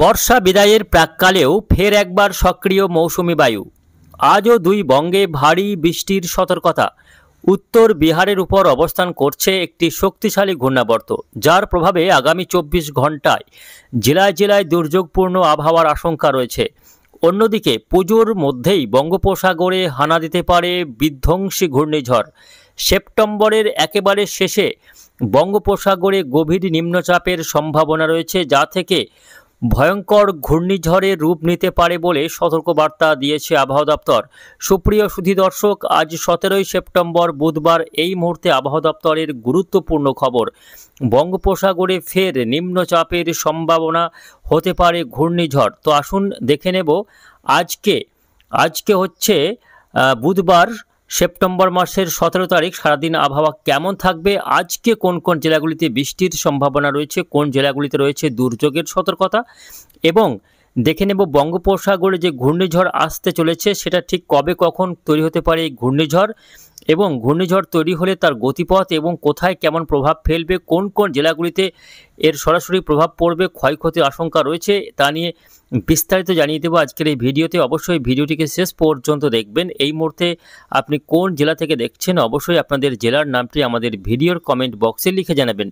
বর্ষা বিদায়ের প্রাক্কালেও ফের একবার সক্রিয় মৌসুমি বায়ু। আজও দুই বঙ্গে ভারী বৃষ্টির সতর্কতা। উত্তর বিহারের উপর অবস্থান করছে একটি শক্তিশালী ঘূর্ণাবর্ত, যার প্রভাবে আগামী 24 ঘন্টায় জেলায় জেলায় দুর্যোগপূর্ণ আবহাওয়ার আশঙ্কা রয়েছে। অন্যদিকে পুজোর মধ্যেই বঙ্গোপসাগরে হানা দিতে পারে বিধ্বংসী ঘূর্ণিঝড়। সেপ্টেম্বরের একেবারে শেষে বঙ্গোপসাগরে গভীর নিম্নচাপের সম্ভাবনা রয়েছে, যা থেকে ভয়ঙ্কর ঘূর্ণিঝড়ের রূপ নিতে পারে বলে সতর্কবার্তা দিয়েছে আবহাওয়া দপ্তর। সুপ্রিয় সুধী দর্শক, আজ 17ই সেপ্টেম্বর বুধবার এই মুহূর্তে আবহাওয়া দপ্তরের গুরুত্বপূর্ণ খবর। বঙ্গোপসাগরে ফের নিম্নচাপের সম্ভাবনা হতে পারে ঘূর্ণিঝড়। তো আসুন দেখে নেব আজকে হচ্ছে বুধবার সেপ্টেম্বর মাসের 17 তারিখ সারাদিন আবহাওয়া কেমন থাকবে, আজকে কোন কোন জেলাগুলিতে বৃষ্টির সম্ভাবনা রয়েছে, কোন জেলাগুলিতে রয়েছে দুর্যোগের সতর্কতা, এবং দেখে নেব বঙ্গোপসাগরে যে ঘূর্ণিঝড় আসতে চলেছে সেটা ঠিক কবে কখন তৈরি হতে পারে এই ঘূর্ণিঝড়, এবং ঘূর্ণিঝড় তৈরি হলে তার গতিপথ এবং কোথায় কেমন প্রভাব ফেলবে, কোন কোন জেলাগুলিতে এর সরাসরি প্রভাব পড়বে, ক্ষয়ক্ষতির আশঙ্কা রয়েছে, তা নিয়ে বিস্তারিত জানিয়ে দেবো আজকের এই ভিডিওতে। অবশ্যই ভিডিওটিকে শেষ পর্যন্ত দেখবেন। এই মুহূর্তে আপনি কোন জেলা থেকে দেখছেন অবশ্যই আপনাদের জেলার নামটি আমাদের ভিডিওর কমেন্ট বক্সে লিখে জানাবেন।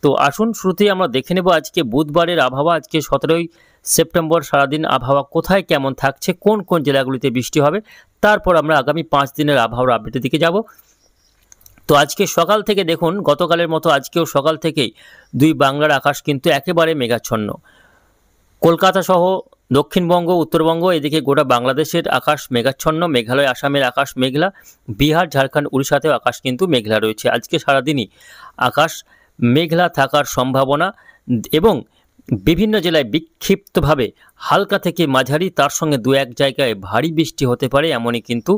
তো আসুন শুরুতেই আমরা দেখে নেব আজকে বুধবারের আবহাওয়া। আজকে 17ই সেপ্টেম্বর সারাদিন আবহাওয়া কোথায় কেমন থাকছে, কোন কোন জেলাগুলিতে বৃষ্টি হবে, তারপর আমরা আগামী 5 দিনের আবহাওয়ার আপডেটের দিকে যাব। তো আজকে সকাল থেকে দেখুন, গতকালের মতো আজকেও সকাল থেকেই দুই বাংলার আকাশ কিন্তু একেবারে মেঘাচ্ছন্ন। কলকাতা সহ দক্ষিণবঙ্গ, উত্তরবঙ্গ, এদিকে গোটা বাংলাদেশের আকাশ মেঘাচ্ছন্ন। মেঘালয়, আসামের আকাশ মেঘলা, বিহার, ঝাড়খণ্ড, উড়িষ্যাতেও আকাশ কিন্তু মেঘলা রয়েছে। আজকে সারাদিনই আকাশ মেঘলা থাকার সম্ভাবনা, এবং বিভিন্ন জেলায় বিক্ষিপ্তভাবে হালকা থেকে মাঝারি, তার সঙ্গে দু এক জায়গায় ভারী বৃষ্টি হতে পারে এমনই কিন্তু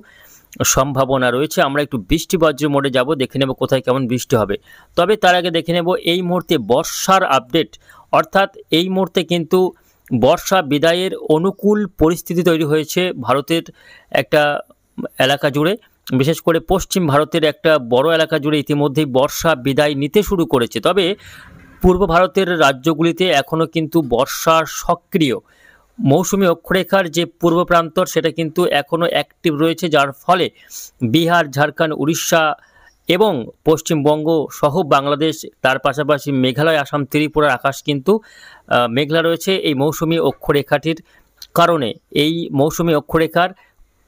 সম্ভাবনা রয়েছে। আমরা একটু বৃষ্টি বজ্র মোডে যাব, দেখে নেব কোথায় কেমন বৃষ্টি হবে। তবে তার আগে দেখে নেব এই মুহূর্তে বর্ষার আপডেট, অর্থাৎ এই মুহূর্তে কিন্তু বর্ষা বিদায়ের অনুকূল পরিস্থিতি তৈরি হয়েছে ভারতের একটা এলাকা জুড়ে, বিশেষ করে পশ্চিম ভারতের একটা বড় এলাকা জুড়ে ইতিমধ্যেই বর্ষা বিদায় নিতে শুরু করেছে। তবে পূর্ব ভারতের রাজ্যগুলিতে এখনও কিন্তু বর্ষা সক্রিয়। মৌসুমি অক্ষরেখার যে পূর্ব প্রান্তর সেটা কিন্তু এখনও অ্যাক্টিভ রয়েছে, যার ফলে বিহার, ঝাড়খণ্ড, উড়িষ্যা এবং পশ্চিমবঙ্গ সহ বাংলাদেশ, তার পাশাপাশি মেঘালয়, আসাম, ত্রিপুরার আকাশ কিন্তু মেঘলা রয়েছে এই মৌসুমি অক্ষরেখাটির কারণে। এই মৌসুমি অক্ষরেখার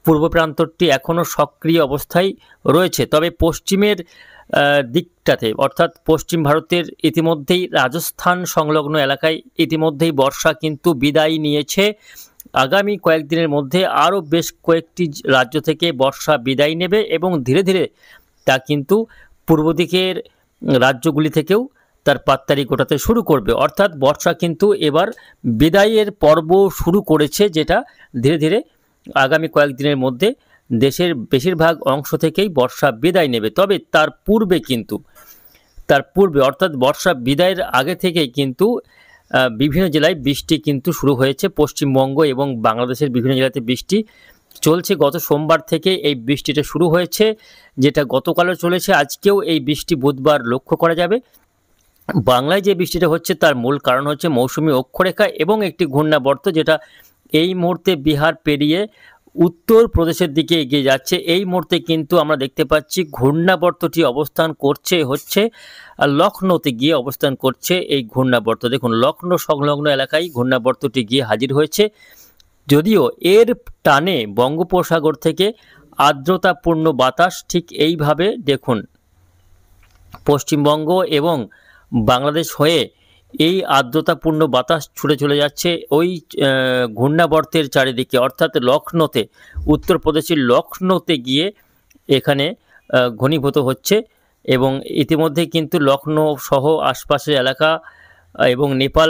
পূর্ব প্রান্তরটি এখনও সক্রিয় অবস্থায় রয়েছে। তবে পশ্চিমের দিকটাতে, অর্থাৎ পশ্চিম ভারতের ইতিমধ্যেই রাজস্থান সংলগ্ন এলাকায় ইতিমধ্যেই বর্ষা কিন্তু বিদায় নিয়েছে। আগামী কয়েকদিনের মধ্যে আরও বেশ কয়েকটি রাজ্য থেকে বর্ষা বিদায় নেবে, এবং ধীরে ধীরে তা কিন্তু পূর্ব দিকের রাজ্যগুলি থেকেও তার পাত্তারি গোটাতে শুরু করবে। অর্থাৎ বর্ষা কিন্তু এবার বিদায়ের পর্ব শুরু করেছে, যেটা ধীরে ধীরে আগামী কয়েকদিনের মধ্যে দেশের বেশিরভাগ অংশ থেকেই বর্ষা বিদায় নেবে। তবে তার পূর্বে অর্থাৎ বর্ষা বিদায়ের আগে থেকেই কিন্তু বিভিন্ন জেলায় বৃষ্টি কিন্তু শুরু হয়েছে। পশ্চিমবঙ্গ এবং বাংলাদেশের বিভিন্ন জেলাতে বৃষ্টি চলছে। গত সোমবার থেকে এই বৃষ্টিটা শুরু হয়েছে, যেটা গতকালও চলেছে, আজকেও এই বৃষ্টি বুধবার লক্ষ্য করা যাবে। বাংলায় যে বৃষ্টিটা হচ্ছে তার মূল কারণ হচ্ছে মৌসুমি অক্ষরেখা এবং একটি ঘূর্ণাবর্ত, যেটা এই মুহূর্তে বিহার পেরিয়ে উত্তর প্রদেশের দিকে এগিয়ে যাচ্ছে। এই মুহূর্তে কিন্তু আমরা দেখতে পাচ্ছি ঘূর্ণাবর্তটি অবস্থান করছে হচ্ছে লখনৌতে গিয়ে অবস্থান করছে এই ঘূর্ণাবর্ত। দেখুন, লখনৌ সংলগ্ন এলাকায় ঘূর্ণাবর্তটি গিয়ে হাজির হয়েছে। যদিও এর টানে বঙ্গোপসাগর থেকে আর্দ্রতাপূর্ণ বাতাস ঠিক এইভাবে দেখুন পশ্চিমবঙ্গ এবং বাংলাদেশ হয়ে এই আর্দ্রতাপূর্ণ বাতাস ছুটে চলে যাচ্ছে ওই ঘূর্ণাবর্তের চারিদিকে, অর্থাৎ লখনৌতে, উত্তরপ্রদেশের লখনৌতে গিয়ে এখানে ঘনীভূত হচ্ছে। এবং ইতিমধ্যে কিন্তু লখনৌ সহ আশপাশের এলাকা এবং নেপাল,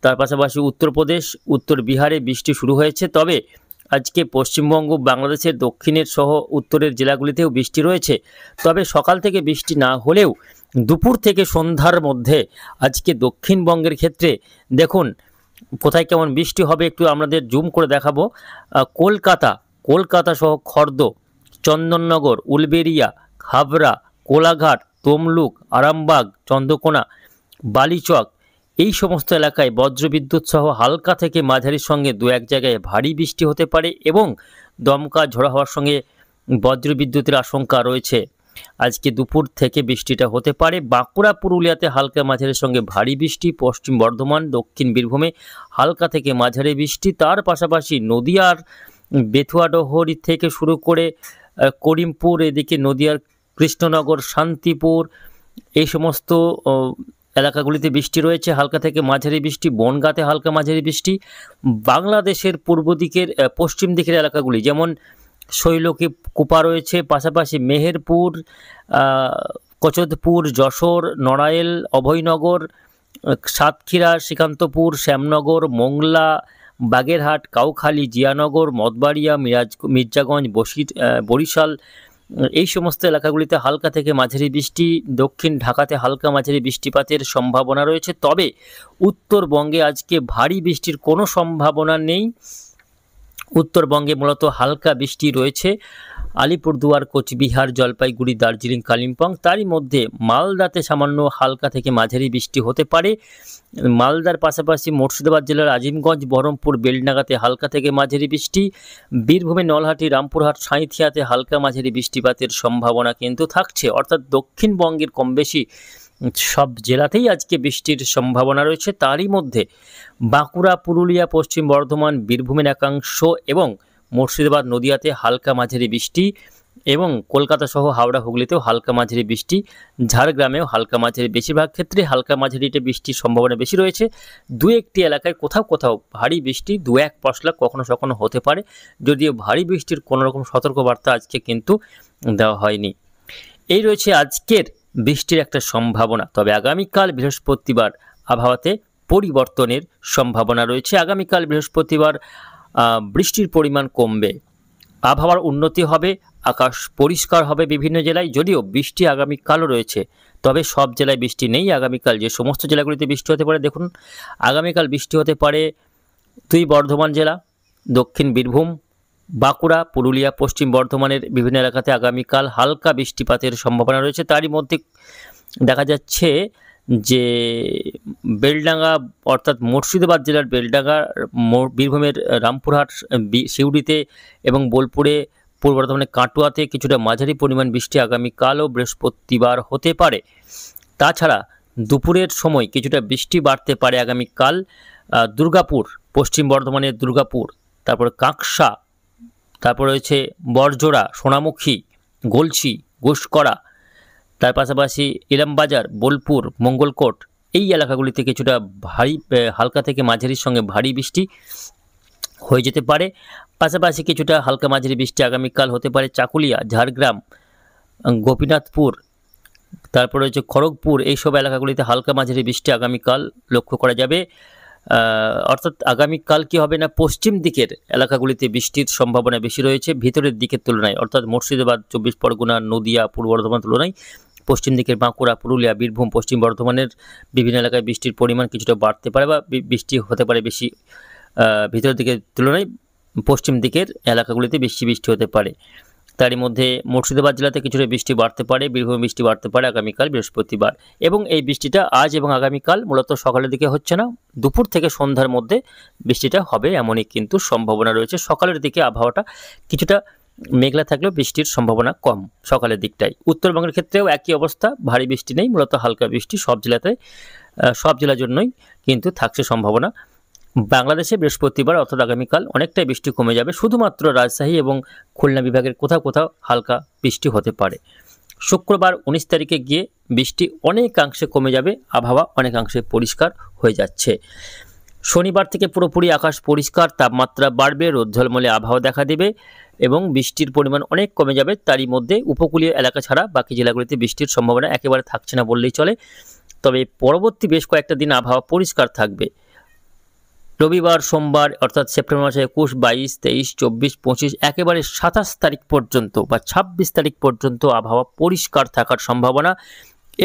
তার পাশাপাশি উত্তরপ্রদেশ, উত্তর বিহারে বৃষ্টি শুরু হয়েছে। তবে আজকে পশ্চিমবঙ্গ, বাংলাদেশের দক্ষিণের সহ উত্তরের জেলাগুলিতেও বৃষ্টি রয়েছে। তবে সকাল থেকে বৃষ্টি না হলেও দুপুর থেকে সন্ধ্যার মধ্যে আজকে দক্ষিণবঙ্গের ক্ষেত্রে দেখুন কোথায় কেমন বৃষ্টি হবে একটু আমাদের জুম করে দেখাবো। কলকাতা সহ খর্দ, চন্দননগর, উলবেড়িয়া, হাবড়া, কোলাঘাট, তমলুক, আরামবাগ, চন্দ্রকোনা, বালিচক, এই সমস্ত এলাকায় বজ্রবিদ্যুৎ সহ হালকা থেকে মাঝারির সঙ্গে দু এক জায়গায় ভারী বৃষ্টি হতে পারে এবং দমকা ঝোড়ো হওয়ার সঙ্গে বজ্রবিদ্যুতের আশঙ্কা রয়েছে। আজকে দুপুর থেকে বৃষ্টিটা হতে পারে। বাঁকুড়া পুরুলিয়াতে হালকা মাঝারির সঙ্গে ভারী বৃষ্টি, পশ্চিম বর্ধমান দক্ষিণ বীরভূমে হালকা থেকে মাঝারি বৃষ্টি, তার পাশাপাশি নদিয়ার বেথুয়াডহরি থেকে শুরু করে করিমপুর, এদিকে নদিয়ার কৃষ্ণনগর, শান্তিপুর, এই সমস্ত এলাকাগুলিতে বৃষ্টি রয়েছে, হালকা থেকে মাঝারি বৃষ্টি। বনগাঁতে হালকা মাঝারি বৃষ্টি। বাংলাদেশের পূর্ব দিকের পশ্চিম দিকের এলাকাগুলি যেমন শৈলকি কুপা রয়েছে, পাশাপাশি মেহেরপুর, কচদপুর, যশোর, নড়াইল, অভয়নগর, সাতক্ষীরা, শ্রীকান্তপুর, শ্যামনগর, মোংলা, বাগেরহাট, কাউখালী, জিয়ানগর, মতবাড়িয়া, মির্জাগঞ্জ, বরিশাল, এই সমস্ত এলাকাগুলিতে হালকা থেকে মাঝারি বৃষ্টি। দক্ষিণ ঢাকাতে হালকা মাঝারি বৃষ্টিপাতের সম্ভাবনা রয়েছে। তবে উত্তরবঙ্গে আজকে ভারী বৃষ্টির কোনো সম্ভাবনা নেই। উত্তরবঙ্গে মূলত হালকা বৃষ্টি রয়েছে আলিপুরদুয়ার, কোচবিহার, জলপাইগুড়ি, দার্জিলিং, কালিম্পং। তারই মধ্যে মালদাতে সামান্য হালকা থেকে মাঝারি বৃষ্টি হতে পারে। মালদার পাশাপাশি মুর্শিদাবাদ জেলার আজিমগঞ্জ, বহরমপুর, বেলডাঙ্গাতে হালকা থেকে মাঝারি বৃষ্টি। বীরভূমে নলহাটি, রামপুরহাট, সাঁইথিয়াতে হালকা মাঝারি বৃষ্টিপাতের সম্ভাবনা কিন্তু থাকছে। অর্থাৎ দক্ষিণবঙ্গের কম বেশি সব জেলাতেই আজকে বৃষ্টির সম্ভাবনা রয়েছে। তারই মধ্যে বাঁকুড়া, পুরুলিয়া, পশ্চিম বর্ধমান, বীরভূমের একাংশ এবং মুর্শিদাবাদ, নদিয়াতে হালকা মাঝারি বৃষ্টি এবং কলকাতা সহ হাওড়া, হুগলিতেও হালকা মাঝারি বৃষ্টি। ঝাড়গ্রামেও হালকা মাঝারি, বেশিরভাগ ক্ষেত্রে হালকা মাঝারিতে বৃষ্টির সম্ভাবনা বেশি রয়েছে। দু একটি এলাকায় কোথাও কোথাও ভারী বৃষ্টি, দু এক পশলা কখনো কখনো হতে পারে, যদিও ভারী বৃষ্টির কোনো রকম সতর্কবার্তা আজকে কিন্তু দেওয়া হয়নি। এই রয়েছে আজকের বৃষ্টির একটা সম্ভাবনা। তবে আগামীকাল বৃহস্পতিবার আবহাওয়াতে পরিবর্তনের সম্ভাবনা রয়েছে। আগামীকাল বৃহস্পতিবার বৃষ্টির পরিমাণ কমবে, আবহাওয়ার উন্নতি হবে, আকাশ পরিষ্কার হবে বিভিন্ন জেলায়। যদিও বৃষ্টি আগামীকালও রয়েছে, তবে সব জেলায় বৃষ্টি নেই। আগামীকাল যে সমস্ত জেলাগুলিতে বৃষ্টি হতে পারে, দেখুন আগামীকাল বৃষ্টি হতে পারে দুই বর্ধমান জেলা, দক্ষিণ বীরভূম, বাঁকুড়া, পুরুলিয়া, পশ্চিম বর্ধমানের বিভিন্ন এলাকাতে আগামীকাল হালকা বৃষ্টিপাতের সম্ভাবনা রয়েছে। তারই মধ্যে দেখা যাচ্ছে যে বেলডাঙ্গা অর্থাৎ মুর্শিদাবাদ জেলার বেলডাঙ্গা, বীরভূমের রামপুরহাট, সিউড়িতে এবং বোলপুরে, পূর্ব বর্ধমানের কাটোয়াতে কিছুটা মাঝারি পরিমাণ বৃষ্টি আগামীকালও বৃহস্পতিবার হতে পারে। তাছাড়া দুপুরের সময় কিছুটা বৃষ্টি বাড়তে পারে আগামীকাল দুর্গাপুর, পশ্চিম বর্ধমানের দুর্গাপুর, তারপর কাঁকসা, তারপর রয়েছে বরজোড়া, সোনামুখী, গলসি, ঘোষকরা, তার পাশাপাশি ইলামবাজার, বোলপুর, মঙ্গলকোট, এই এলাকাগুলিতে কিছুটা ভারী হালকা থেকে মাঝারির সঙ্গে ভারী বৃষ্টি হয়ে যেতে পারে। পাশাপাশি কিছুটা হালকা মাঝারি বৃষ্টি আগামীকাল হতে পারে চাকুলিয়া, ঝাড়গ্রাম, গোপীনাথপুর, তারপর রয়েছে খড়গপুর, এইসব এলাকাগুলিতে হালকা মাঝারি বৃষ্টি আগামীকাল লক্ষ্য করা যাবে। অর্থাৎ আগামীকাল কি হবে না, পশ্চিম দিকের এলাকাগুলিতে বৃষ্টির সম্ভাবনা বেশি রয়েছে ভিতরের দিকের তুলনায়। অর্থাৎ মুর্শিদাবাদ, 24 পরগনা, নদিয়া, পূর্ব বর্ধমান তুলনায় পশ্চিম দিকের বাঁকুড়া, পুরুলিয়া, বীরভূম, পশ্চিম বর্ধমানের বিভিন্ন এলাকায় বৃষ্টির পরিমাণ কিছুটা বাড়তে পারে বা বৃষ্টি হতে পারে বেশি। ভিতরের দিকের তুলনায় পশ্চিম দিকের এলাকাগুলিতে বেশি বৃষ্টি হতে পারে। তারই মধ্যে মুর্শিদাবাদ জেলাতে কিছুটা বৃষ্টি বাড়তে পারে, বীরভূমে বৃষ্টি বাড়তে পারে আগামীকাল বৃহস্পতিবার। এবং এই বৃষ্টিটা আজ এবং আগামীকাল মূলত সকালের দিকে হচ্ছে না, দুপুর থেকে সন্ধ্যার মধ্যে বৃষ্টিটা হবে এমনই কিন্তু সম্ভাবনা রয়েছে। সকালের দিকে আবহাওয়াটা কিছুটা মেঘলা থাকলেও বৃষ্টির সম্ভাবনা কম সকালের দিকটাই। উত্তরবঙ্গের ক্ষেত্রেও একই অবস্থা, ভারী বৃষ্টি নেই, মূলত হালকা বৃষ্টি সব জেলাতে, সব জেলার জন্যই কিন্তু থাকছে সম্ভাবনা। বাংলাদেশে বৃহস্পতিবার অর্থাৎ আগামীকাল অনেকটাই বৃষ্টি কমে যাবে, শুধুমাত্র রাজশাহী এবং খুলনা বিভাগের কোথাও কোথাও হালকা বৃষ্টি হতে পারে। শুক্রবার 19 তারিখে গিয়ে বৃষ্টি অনেকাংশে কমে যাবে, আবহাওয়া অনেকাংশে পরিষ্কার হয়ে যাচ্ছে। শনিবার থেকে পুরোপুরি আকাশ পরিষ্কার, তাপমাত্রা বাড়বে, রোদ ঝলমলে আবহাওয়া দেখা দেবে এবং বৃষ্টির পরিমাণ অনেক কমে যাবে। তারই মধ্যে উপকূলীয় এলাকা ছাড়া বাকি জেলাগুলিতে বৃষ্টির সম্ভাবনা একেবারে থাকছে না বললেই চলে। তবে পরবর্তী বেশ কয়েকটা দিন আবহাওয়া পরিষ্কার থাকবে। রবিবার, সোমবার অর্থাৎ সেপ্টেম্বর মাসে 21, 22, 23, 24, 25 একেবারে 27 তারিখ পর্যন্ত বা 26 তারিখ পর্যন্ত আবহাওয়া পরিষ্কার থাকার সম্ভাবনা।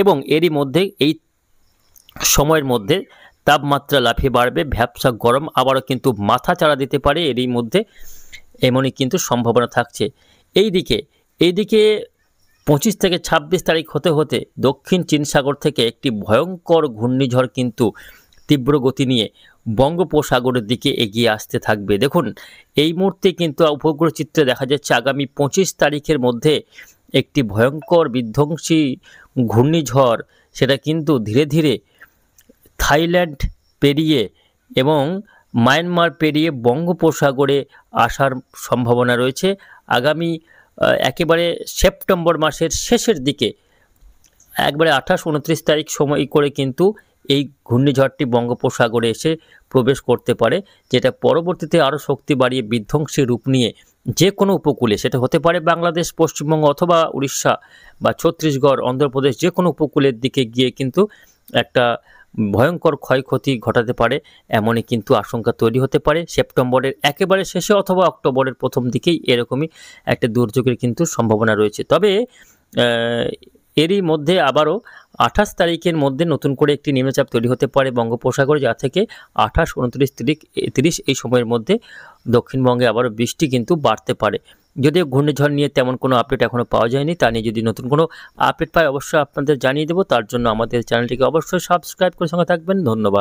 এবং এরই মধ্যে এই সময়ের মধ্যে তাপমাত্রা লাফিয়ে বাড়বে, ভ্যাপসা গরম আবারও কিন্তু মাথা চাড়া দিতে পারে এরই মধ্যে, এমনই কিন্তু সম্ভাবনা থাকছে। এইদিকে 25 থেকে 26 তারিখ হতে হতে দক্ষিণ চীন সাগর থেকে একটি ভয়ঙ্কর ঘূর্ণিঝড় কিন্তু তীব্র গতি নিয়ে বঙ্গোপসাগরের দিকে এগিয়ে আসতে থাকবে। দেখুন, এই মুহূর্তে কিন্তু উপগ্রহ চিত্রে দেখা যাচ্ছে আগামী 25 তারিখের মধ্যে একটি ভয়ঙ্কর বিধ্বংসী ঘূর্ণিঝড় সেটা কিন্তু ধীরে ধীরে থাইল্যান্ড পেরিয়ে এবং মায়ানমার পেরিয়ে বঙ্গোপসাগরে আসার সম্ভাবনা রয়েছে আগামী একেবারে সেপ্টেম্বর মাসের শেষের দিকে, একবারে 28-29 তারিখ সময় করে কিন্তু এই ঘূর্ণিঝড়টি বঙ্গোপসাগরে এসে প্রবেশ করতে পারে, যেটা পরবর্তীতে আরও শক্তি বাড়িয়ে বিধ্বংসী রূপ নিয়ে যে কোনো উপকূলে, সেটা হতে পারে বাংলাদেশ, পশ্চিমবঙ্গ অথবা উড়িষ্যা বা ছত্তিশগড়, অন্ধ্রপ্রদেশ, যে কোনো উপকূলের দিকে গিয়ে কিন্তু একটা ভয়ঙ্কর ক্ষয়ক্ষতি ঘটাতে পারে, এমনই কিন্তু আশঙ্কা তৈরি হতে পারে। সেপ্টেম্বরের একেবারে শেষে অথবা অক্টোবরের প্রথম দিকেই এরকমই একটা দুর্যোগের কিন্তু সম্ভাবনা রয়েছে। তবে এরই মধ্যে আবারও 28 তারিখের মধ্যে নতুন করে একটি নিম্নচাপ তৈরি হতে পারে বঙ্গোপসাগরে, যা থেকে 28, 29, 30 এই সময়ের মধ্যে দক্ষিণবঙ্গে আবারও বৃষ্টি কিন্তু বাড়তে পারে। যদিও ঘূর্ণিঝড় নিয়ে তেমন কোনো আপডেট এখনও পাওয়া যায়নি, তা নিয়ে যদি নতুন কোনো আপডেট পাই অবশ্যই আপনাদের জানিয়ে দেবো। তার জন্য আমাদের চ্যানেলটিকে অবশ্যই সাবস্ক্রাইব করে সঙ্গে থাকবেন। ধন্যবাদ।